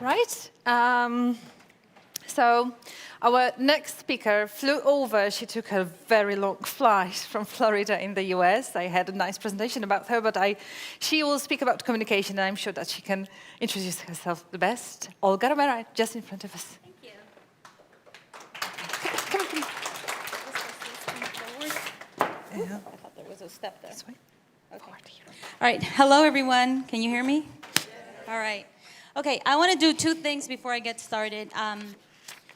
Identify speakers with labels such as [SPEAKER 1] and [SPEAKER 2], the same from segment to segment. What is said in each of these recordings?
[SPEAKER 1] Right. So our next speaker flew over. She took a very long flight from Florida in the US. I had a nice presentation about her, but she will speak about communication, and I'm sure that she can introduce herself the best. Olga Romeo, just in front of us.
[SPEAKER 2] Thank you.
[SPEAKER 1] Come on, come on.
[SPEAKER 2] Yeah. I thought there was a step there.
[SPEAKER 1] This way.
[SPEAKER 2] Okay. All right. Hello, everyone. Can you hear me? All right. Okay, I want to do two things before I get started.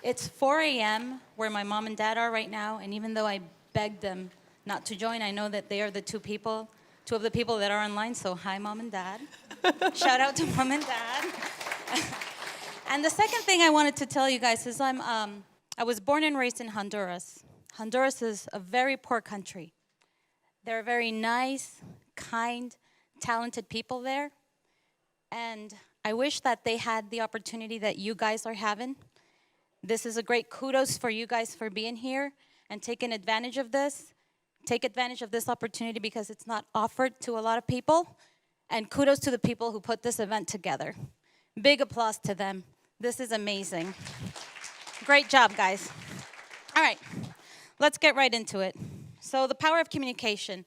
[SPEAKER 2] It's 4 a.m. where my mom and dad are right now, and even though I begged them not to join, I know that they are the two of the people that are online, so hi, Mom and Dad. Shout out to Mom and Dad. And the second thing I wanted to tell you guys is I was born and raised in Honduras. Honduras is a very poor country. They're very nice, kind, talented people there, and I wish that they had the opportunity that you guys are having. This is a great kudos for you guys for being here and taking advantage of this. Take advantage of this opportunity because it's not offered to a lot of people. And kudos to the people who put this event together. Big applause to them. This is amazing. Great job, guys. All right, let's get right into it. So the power of communication.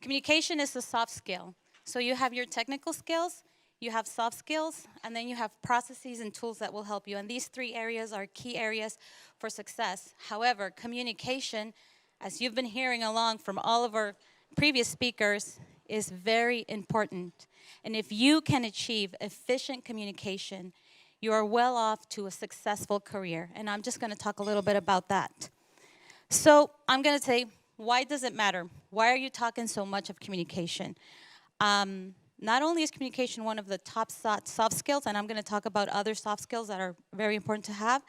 [SPEAKER 2] Communication is a soft skill. So you have your technical skills, you have soft skills, and then you have processes and tools that will help you. And these three areas are key areas for success. However, communication, as you've been hearing along from all of our previous speakers, is very important. And if you can achieve efficient communication, you are well off to a successful career. And I'm just going to talk a little bit about that. So I'm going to say, why does it matter? Why are you talking so much of communication? Not only is communication one of the top soft skills, and I'm going to talk about other soft skills that are very important to have,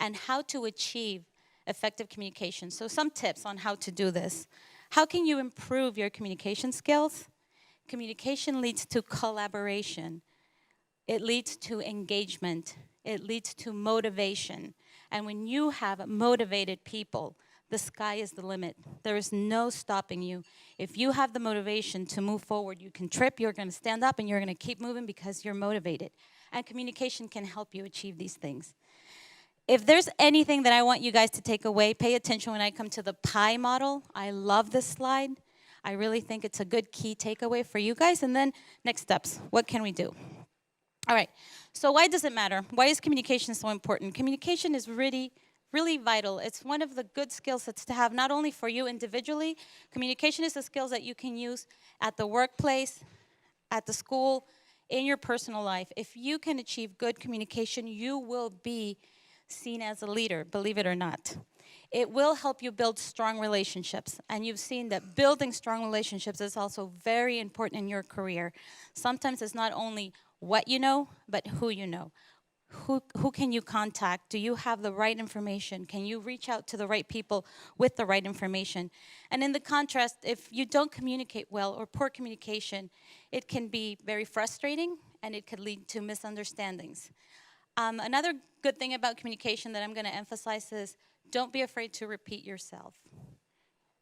[SPEAKER 2] and how to achieve effective communication. So some tips on how to do this. How can you improve your communication skills? Communication leads to collaboration. It leads to engagement. It leads to motivation. And when you have motivated people, the sky is the limit. There is no stopping you. If you have the motivation to move forward, you can trip, you're going to stand up, and you're going to keep moving because you're motivated. And communication can help you achieve these things. If there's anything that I want you guys to take away, pay attention when I come to the pie model. I love this slide. I really think it's a good key takeaway for you guys. And then next steps, what can we do? All right, so why does it matter? Why is communication so important? Communication is really vital. It's one of the good skill sets to have, not only for you individually. Communication is a skill that you can use at the workplace, at the school, in your personal life. If you can achieve good communication, you will be seen as a leader, believe it or not. It will help you build strong relationships. And you've seen that building strong relationships is also very important in your career. Sometimes it's not only what you know, but who you know. Who can you contact? Do you have the right information? Can you reach out to the right people with the right information? And in the contrast, if you don't communicate well or poor communication, it can be very frustrating and it could lead to misunderstandings. Another good thing about communication that I'm going to emphasize is don't be afraid to repeat yourself.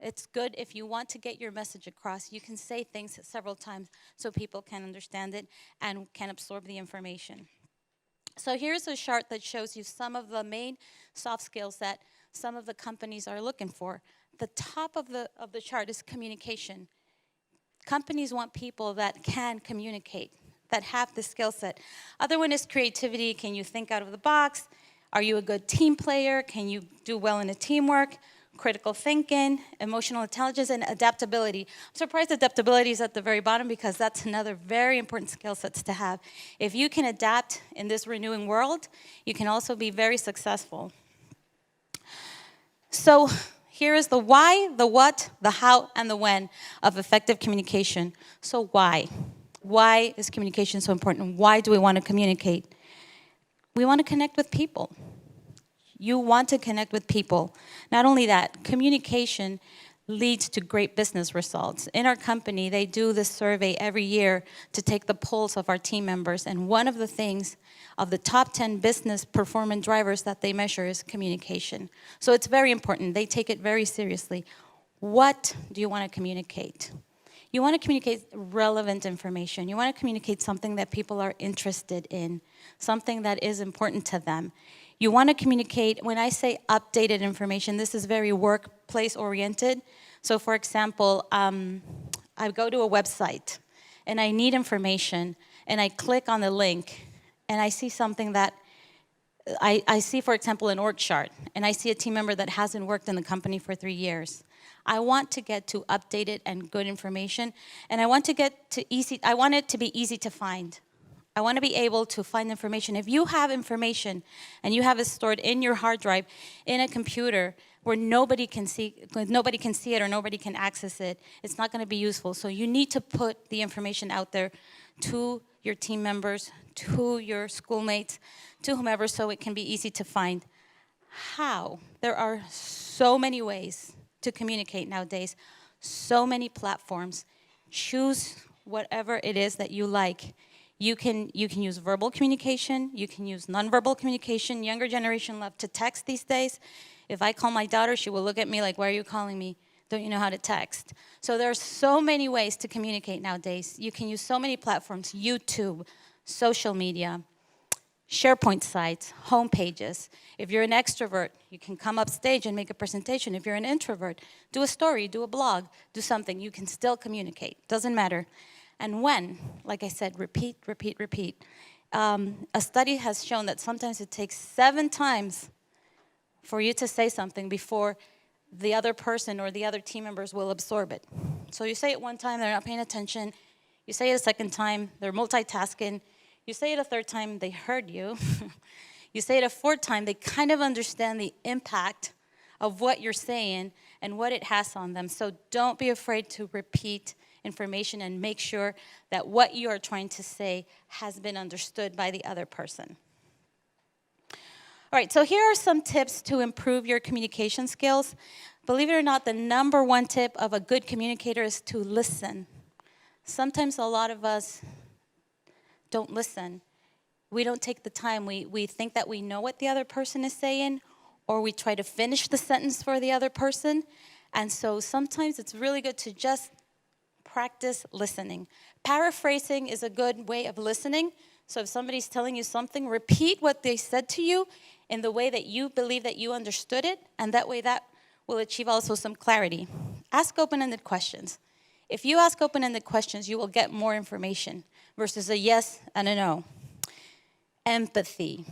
[SPEAKER 2] It's good if you want to get your message across. You can say things several times so people can understand it and can absorb the information. So here's a chart that shows you some of the main soft skills that some of the companies are looking for. The top of the chart is communication. Companies want people that can communicate, that have the skill set. Other one is creativity. Can you think out of the box? Are you a good team player? Can you do well in a teamwork? Critical thinking, emotional intelligence, and adaptability. I'm surprised adaptability is at the very bottom because that's another very important skill set to have. If you can adapt in this renewing world, you can also be very successful. So here is the why, the what, the how, and the when of effective communication. So why? Why is communication so important? Why do we want to communicate? We want to connect with people. You want to connect with people. Not only that, communication leads to great business results. In our company, they do this survey every year to take the pulse of our team members. And one of the things of the top 10 business performance drivers that they measure is communication. So it's very important. They take it very seriously. What do you want to communicate? You want to communicate relevant information. You want to communicate something that people are interested in, something that is important to them. You want to communicate, when I say updated information, this is very workplace-oriented. So for example, I go to a website and I need information and I click on the link and I see something that I see, for example, an org chart, and I see a team member that hasn't worked in the company for 3 years. I want to get to updated and good information, and I want it to be easy to find. I want to be able to find information. If you have information and you have it stored in your hard drive in a computer where nobody can see it or nobody can access it, it's not going to be useful. So you need to put the information out there to your team members, to your schoolmates, to whomever, so it can be easy to find. How? There are so many ways to communicate nowadays, so many platforms. Choose whatever it is that you like. You can use verbal communication, you can use nonverbal communication. Younger generation love to text these days. If I call my daughter, she will look at me like, why are you calling me? Don't you know how to text? So there are so many ways to communicate nowadays. You can use so many platforms: YouTube, social media, SharePoint sites, home pages. If you're an extrovert, you can come up stage and make a presentation. If you're an introvert, do a story, do a blog, do something. You can still communicate, doesn't matter. And when, like I said, repeat, repeat, repeat. A study has shown that sometimes it takes 7 times for you to say something before the other person or the other team members will absorb it. So you say it one time, they're not paying attention. You say it a second time, they're multitasking. You say it a third time, they heard you. You say it a fourth time, they kind of understand the impact of what you're saying and what it has on them. So don't be afraid to repeat information and make sure that what you are trying to say has been understood by the other person. All right, so here are some tips to improve your communication skills. Believe it or not, the number one tip of a good communicator is to listen. Sometimes a lot of us don't listen. We don't take the time. We think that we know what the other person is saying, or we try to finish the sentence for the other person. And so sometimes it's really good to just practice listening. Paraphrasing is a good way of listening. So if somebody's telling you something, repeat what they said to you in the way that you believe that you understood it, and that way that will achieve also some clarity. Ask open-ended questions. If you ask open-ended questions, you will get more information versus a yes and a no. Empathy.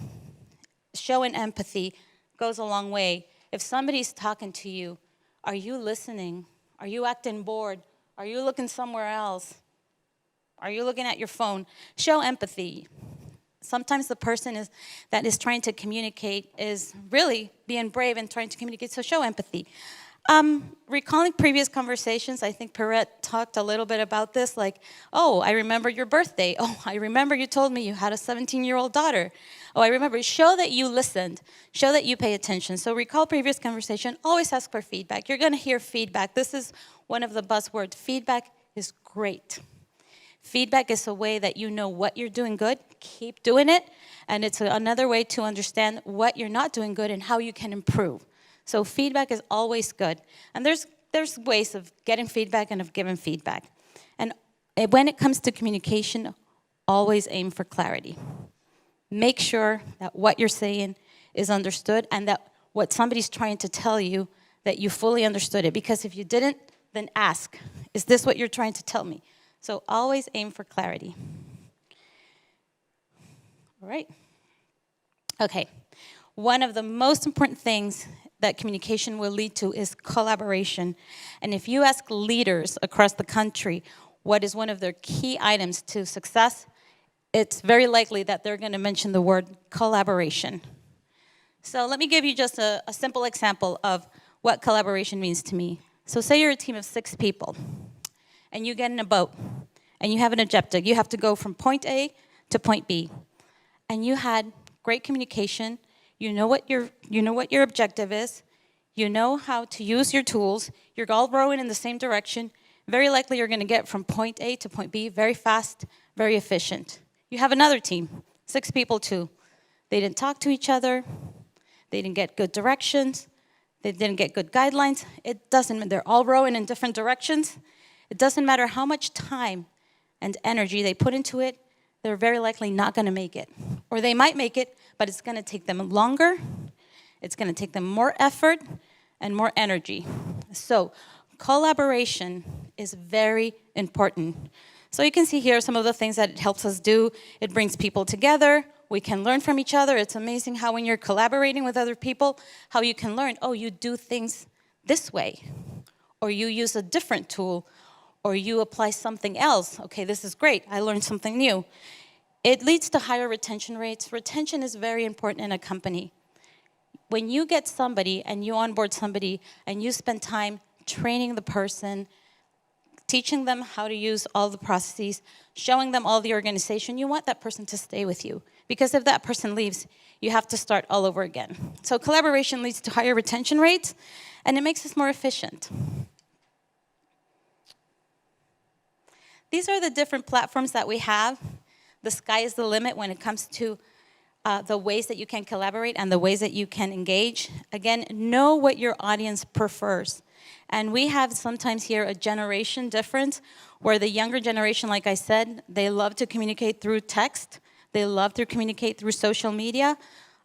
[SPEAKER 2] Showing empathy goes a long way. If somebody's talking to you, are you listening? Are you acting bored? Are you looking somewhere else? Are you looking at your phone? Show empathy. Sometimes the person that is trying to communicate is really being brave and trying to communicate, so show empathy. Recalling previous conversations, I think Perrette talked a little bit about this, like, oh, I remember your birthday. Oh, I remember you told me you had a 17-year-old daughter. Oh, I remember. Show that you listened. Show that you pay attention. So recall previous conversation. Always ask for feedback. You're going to hear feedback. This is one of the buzzwords. Feedback is great. Feedback is a way that you know what you're doing good, keep doing it, and it's another way to understand what you're not doing good and how you can improve. So feedback is always good. And there's ways of getting feedback and of giving feedback. And when it comes to communication, always aim for clarity. Make sure that what you're saying is understood and that what somebody's trying to tell you, that you fully understood it. Because if you didn't, then ask, is this what you're trying to tell me? So always aim for clarity. All right. Okay. One of the most important things that communication will lead to is collaboration. And if you ask leaders across the country what is one of their key items to success, it's very likely that they're going to mention the word collaboration. So let me give you just a simple example of what collaboration means to me. So say you're a team of 6 people, and you get in a boat, and you have an objective. You have to go from point A to point B. And you had great communication. You know what your objective is. You know how to use your tools. You're all rowing in the same direction. Very likely you're going to get from point A to point B very fast, very efficient. You have another team, 6 people too. They didn't talk to each other. They didn't get good directions. They didn't get good guidelines. It doesn't matter. They're all rowing in different directions. It doesn't matter how much time and energy they put into it, they're very likely not going to make it. Or they might make it, but it's going to take them longer, it's going to take them more effort and more energy. So collaboration is very important. So you can see here some of the things that it helps us do. It brings people together. We can learn from each other. It's amazing how when you're collaborating with other people, how you can learn, oh, you do things this way, or you use a different tool, or you apply something else. Okay, this is great. I learned something new. It leads to higher retention rates. Retention is very important in a company. When you get somebody and you onboard somebody and you spend time training the person, teaching them how to use all the processes, showing them all the organization, you want that person to stay with you. Because if that person leaves, you have to start all over again. So collaboration leads to higher retention rates, and it makes us more efficient. These are the different platforms that we have. The sky is the limit when it comes to the ways that you can collaborate and the ways that you can engage. Again, know what your audience prefers. And we have sometimes here a generation difference where the younger generation, like I said, they love to communicate through text. They love to communicate through social media.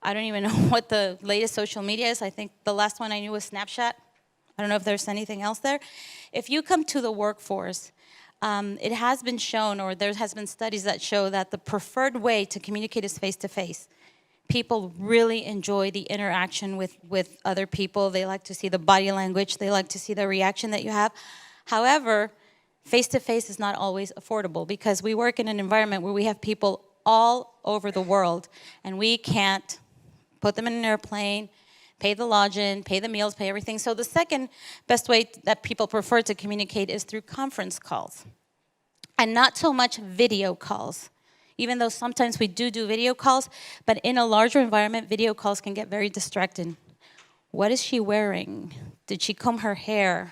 [SPEAKER 2] I don't even know what the latest social media is. I think the last one I knew was Snapchat. I don't know if there's anything else there. If you come to the workforce, it has been shown, or there has been studies that show that the preferred way to communicate is face-to-face. People really enjoy the interaction with other people. They like to see the body language. They like to see the reaction that you have. However, face-to-face is not always affordable because we work in an environment where we have people all over the world, and we can't put them in an airplane, pay the lodging, pay the meals, pay everything. So the second best way that people prefer to communicate is through conference calls, and not so much video calls. Even though sometimes we do video calls, but in a larger environment, video calls can get very distracting. What is she wearing? Did she comb her hair?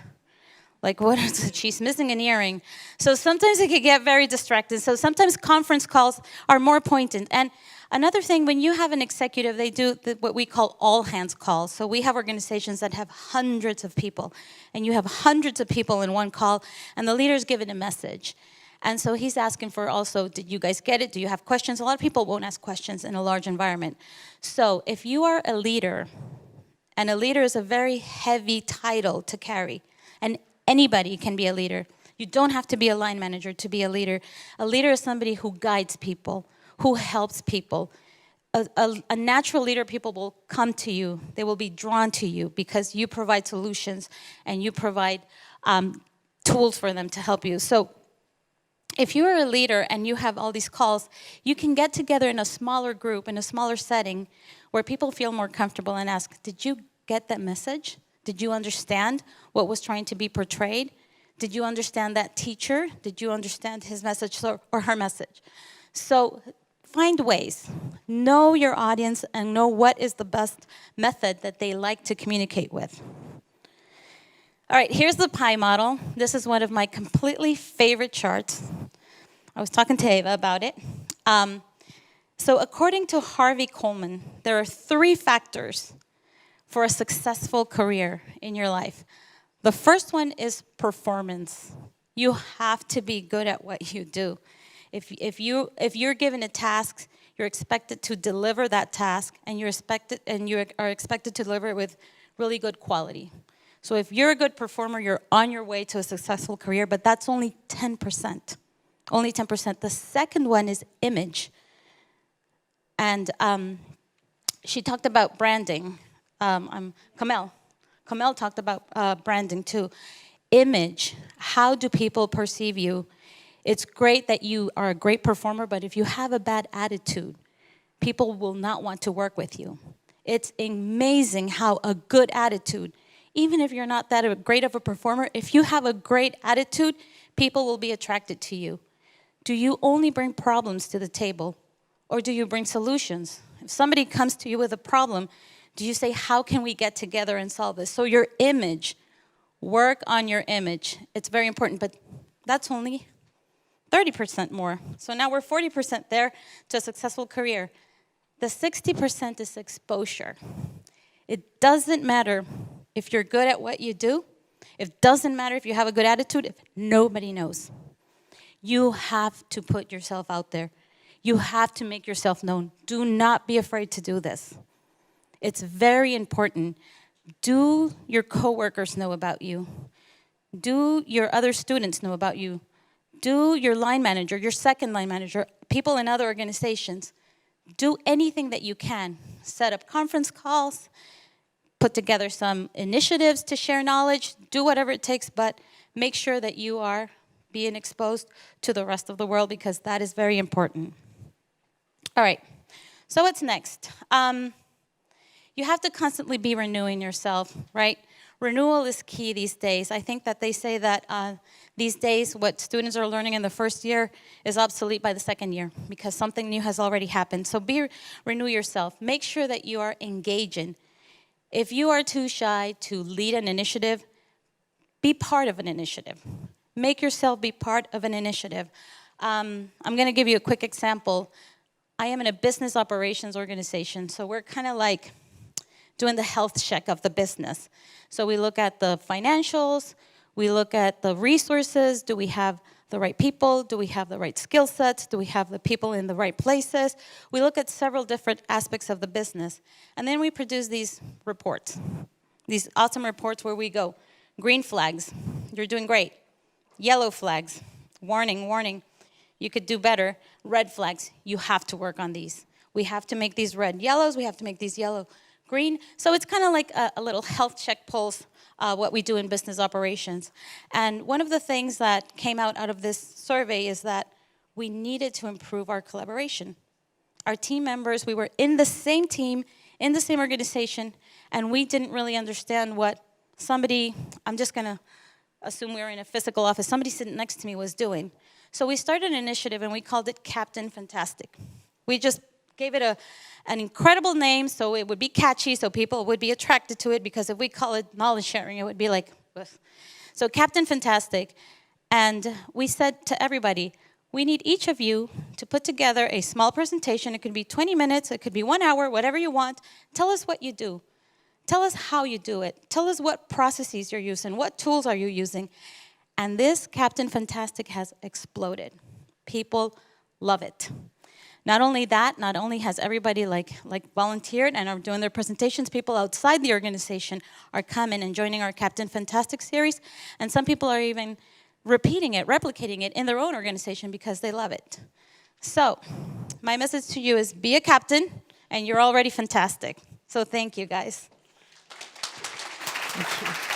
[SPEAKER 2] Like, what is it? She's missing an earring. So sometimes it can get very distracting. So sometimes conference calls are more poignant. And another thing, when you have an executive, they do what we call all hands calls. So we have organizations that have hundreds of people, and you have hundreds of people in one call, and the leader's given a message. And so he's asking for also, did you guys get it? Do you have questions? A lot of people won't ask questions in a large environment. So if you are a leader, and a leader is a very heavy title to carry, and anybody can be a leader. You don't have to be a line manager to be a leader. A leader is somebody who guides people, who helps people. A natural leader, people will come to you. They will be drawn to you because you provide solutions and you provide tools for them to help you. So if you're a leader and you have all these calls, you can get together in a smaller group, in a smaller setting, where people feel more comfortable and ask, did you get that message? Did you understand what was trying to be portrayed? Did you understand that teacher? Did you understand his message or her message? So find ways. Know your audience and know what is the best method that they like to communicate with. All right, here's the pie model. This is one of my completely favorite charts. I was talking to Eva about it. So according to Harvey Coleman, there are 3 factors for a successful career in your life. The first one is performance. You have to be good at what you do. If you're given a task, you're expected to deliver that task, and you are expected to deliver it with really good quality. So if you're a good performer, you're on your way to a successful career, but that's only 10%. Only 10%. The second one is image. And she talked about branding. Kamel talked about branding too. Image, how do people perceive you? It's great that you are a great performer, but if you have a bad attitude, people will not want to work with you. It's amazing how a good attitude, even if you're not that great of a performer, if you have a great attitude, people will be attracted to you. Do you only bring problems to the table, or do you bring solutions? If somebody comes to you with a problem, do you say, how can we get together and solve this? So your image, work on your image. It's very important, but that's only 30% more. So now we're 40% there to a successful career. The 60% is exposure. It doesn't matter if you're good at what you do It doesn't matter if you have a good attitude if nobody knows. You have to put yourself out there. You have to make yourself known. Do not be afraid to do this. It's very important. Do your coworkers know about you? Do your other students know about you? Do your line manager, your second line manager, people in other organizations. Do anything that you can. Set up conference calls, put together some initiatives to share knowledge, do whatever it takes, but make sure that you are being exposed to the rest of the world because that is very important. All right, so what's next? You have to constantly be renewing yourself, right? Renewal is key these days. I think that they say that these days what students are learning in the first year is obsolete by the second year because something new has already happened. So renew yourself. Make sure that you are engaging. If you are too shy to lead an initiative, be part of an initiative. Make yourself be part of an initiative. I'm going to give you a quick example. I am in a business operations organization, so we're kind of like doing the health check of the business. So we look at the financials, we look at the resources, do we have the right people, do we have the right skill sets, do we have the people in the right places? We look at several different aspects of the business, and then we produce these reports, these awesome reports where we go, green flags, you're doing great. Yellow flags, warning, warning, you could do better. Red flags, you have to work on these. We have to make these red yellows, we have to make these yellow green. So it's kind of like a little health check pulse, what we do in business operations. And one of the things that came out of this survey is that we needed to improve our collaboration. Our team members, we were in the same team, in the same organization, and we didn't really understand what somebody, I'm just gonna assume we were in a physical office, somebody sitting next to me was doing. So we started an initiative and we called it Captain Fantastic. We just gave it an incredible name so it would be catchy, so people would be attracted to it, because if we call it knowledge sharing, it would be like, ugh. So Captain Fantastic, and we said to everybody, we need each of you to put together a small presentation. It could be 20 minutes, it could be 1 hour, whatever you want. Tell us what you do. Tell us how you do it. Tell us what processes you're using, what tools are you using. And this Captain Fantastic has exploded. People love it. Not only that, not only has everybody like volunteered and are doing their presentations, people outside the organization are coming and joining our Captain Fantastic series, and some people are even repeating it, replicating it in their own organization because they love it. So, my message to you is be a captain, and you're already fantastic. So thank you, guys.
[SPEAKER 1] Thank you.